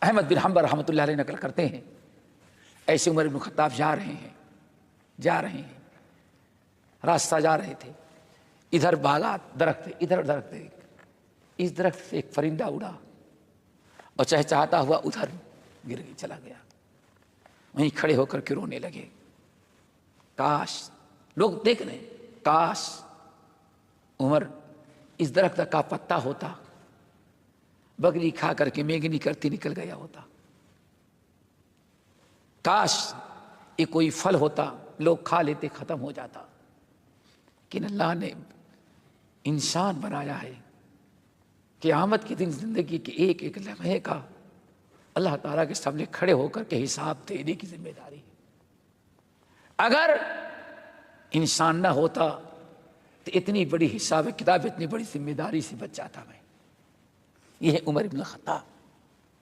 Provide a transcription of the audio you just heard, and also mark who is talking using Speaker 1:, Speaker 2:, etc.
Speaker 1: احمد بن حنبل رحمۃ اللہ علیہ نقل کرتے ہیں ایسے عمر بن خطاب جا رہے ہیں راستہ جا رہے تھے، ادھر باغات درخت، ادھر درخت، اس درخت سے ایک پرندہ اڑا اور چہچہاتا ہوا ادھر گر گئی، چلا گیا۔ وہیں کھڑے ہو کر کے رونے لگے، کاش، لوگ دیکھ رہے ہیں، کاش عمر اس درخت کا پتا ہوتا، بکری کھا کر کے مینگنی کرتی نکل گیا ہوتا، کاش یہ کوئی پھل ہوتا، لوگ کھا لیتے، ختم ہو جاتا۔ لیکن اللہ نے انسان بنایا ہے، قیامت کے دن زندگی کے ایک ایک لمحے کا اللہ تعالیٰ کے سامنے کھڑے ہو کر کے حساب دینے کی ذمہ داری ہے۔ اگر انسان نہ ہوتا تو اتنی بڑی حساب کتاب، اتنی بڑی ذمہ داری سے بچ جاتا میں۔ یہ ہے عمر بن الخطاب۔